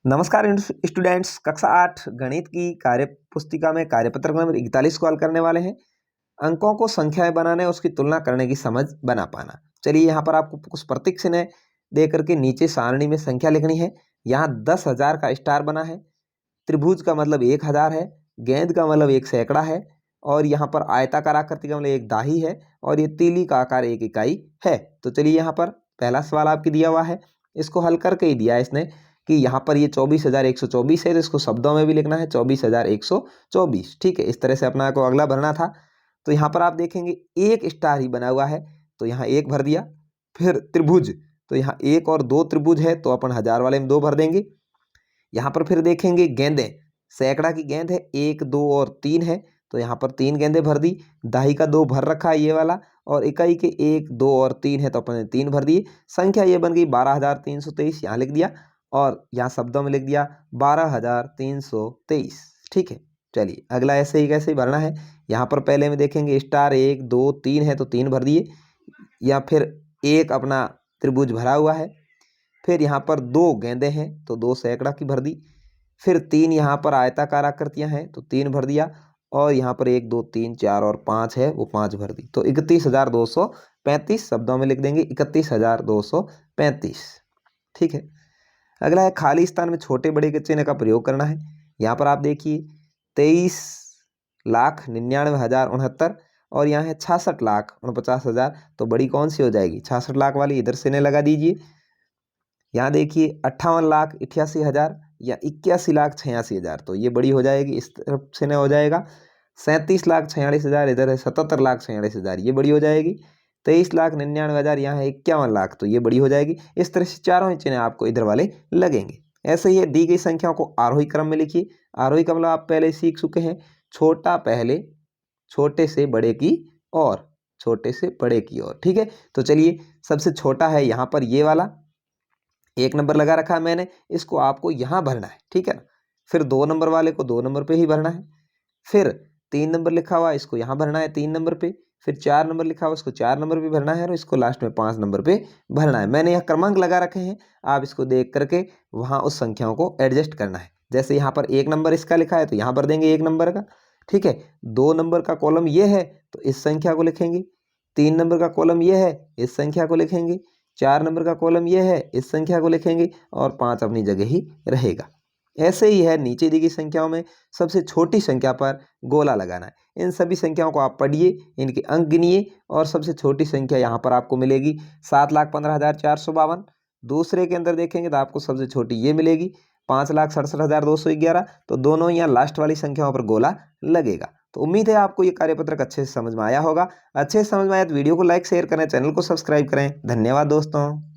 नमस्कार स्टूडेंट्स, कक्षा 8 गणित की कार्य पुस्तिका में कार्यपत्र नंबर 41 को हल करने वाले हैं। अंकों को संख्याएं बनाने और उसकी तुलना करने की समझ बना पाना। चलिए यहाँ पर आपको कुछ प्रतीक चिन्ह दे करके नीचे सारणी में संख्या लिखनी है। यहाँ 10,000 का स्टार बना है। त्रिभुज का मतलब 1000 है। गेंद का मतलब 1 सैकड़ा है। और यहाँ पर आयताकार आकृति का मतलब 1 दाही है। और ये तीली का आकार 1 इकाई है। तो चलिए यहाँ पर पहला सवाल आपके दिया हुआ है, इसको हल करके ही दिया है इसने कि यहाँ पर ये 24,124 है, तो इसको शब्दों में भी लिखना है 24,124। ठीक है, इस तरह से अपना को अगला भरना था। तो यहाँ पर आप देखेंगे एक स्टार ही बना हुआ है, तो यहाँ 1 भर दिया। फिर त्रिभुज, तो यहाँ 1 और 2 त्रिभुज है, तो अपन 1000 वाले में 2 भर देंगे। यहाँ पर फिर देखेंगे गेंदें, सैकड़ा की गेंद है, 1 2 और 3 है, तो यहाँ पर 3 गेंदें भर दी। दाही का 2 भर रखा है ये वाला, और इकाई के 1 2 और 3 है, तो अपने 3 भर दिए। संख्या ये बन गई 12,323, यहाँ लिख दिया। और यहाँ शब्दों में लिख दिया 12,323। ठीक है, चलिए अगला ऐसे ही कैसे ही भरना है। यहाँ पर पहले में देखेंगे स्टार 1 2 3 है, तो 3 भर दिए। या फिर एक अपना त्रिभुज भरा हुआ है। फिर यहाँ पर 2 गेंदें हैं, तो 2 सैकड़ा की भर दी। फिर 3 यहाँ पर आयताकार आकृतियाँ हैं, तो 3 भर दिया। और यहाँ पर 1 2 3 4 और 5 है, वो 5 भर दी। तो 31,235 शब्दों में लिख देंगे 31,235। ठीक है, अगला है खाली स्थान में छोटे बड़े के चिन्ह का प्रयोग करना है। यहाँ पर आप देखिए 23,99,069 और यहाँ है 66,49,000, तो बड़ी कौन सी हो जाएगी? 66 लाख वाली इधर से ने लगा दीजिए। यहाँ देखिए 58,88,000 या 81,86,000, तो ये बड़ी हो जाएगी, इस तरफ से न हो जाएगा। 37,46,000 इधर है, 77,46,000 ये बड़ी हो जाएगी। 23,99,000 यहाँ है 51 लाख, तो ये बड़ी हो जाएगी। इस तरह से चारों ही चिन्ह आपको इधर वाले लगेंगे। ऐसे ही है, दी गई संख्याओं को आरोही क्रम में लिखिए। आरोही क्रम आप पहले सीख चुके हैं, छोटा पहले, छोटे से बड़े की और छोटे से बड़े की ओर। ठीक है, तो चलिए सबसे छोटा है यहाँ पर ये वाला 1 नंबर लगा रखा है मैंने, इसको आपको यहाँ भरना है। ठीक है ना, फिर 2 नंबर वाले को 2 नंबर पे ही भरना है। फिर 3 नंबर लिखा हुआ इसको यहाँ भरना है 3 नंबर पे। फिर 4 नंबर लिखा हुआ इसको 4 नंबर पे भरना है, और इसको लास्ट में 5 नंबर पे भरना है। मैंने यहाँ क्रमांक लगा रखे हैं, आप इसको देख करके वहाँ उस संख्याओं को एडजस्ट करना है। जैसे यहाँ पर 1 नंबर इसका लिखा है, तो यहाँ भर देंगे 1 नंबर का। ठीक है, 2 नंबर का कॉलम ये है, तो इस संख्या को लिखेंगे। 3 नंबर का कॉलम ये है, इस संख्या को लिखेंगे। 4 नंबर का कॉलम ये है, इस संख्या को लिखेंगे। और 5 अपनी जगह ही रहेगा। ऐसे ही है, नीचे दी गई संख्याओं में सबसे छोटी संख्या पर गोला लगाना है। इन सभी संख्याओं को आप पढ़िए, इनके अंक गिनिए, और सबसे छोटी संख्या यहाँ पर आपको मिलेगी 7,15,452। दूसरे के अंदर देखेंगे तो आपको सबसे छोटी ये मिलेगी 5,67,211। तो दोनों यहाँ लास्ट वाली संख्याओं पर गोला लगेगा। तो उम्मीद है आपको ये कार्यपत्रक अच्छे से समझ में आया होगा। अच्छे से समझ में आया तो वीडियो को लाइक शेयर करें, चैनल को सब्सक्राइब करें। धन्यवाद दोस्तों।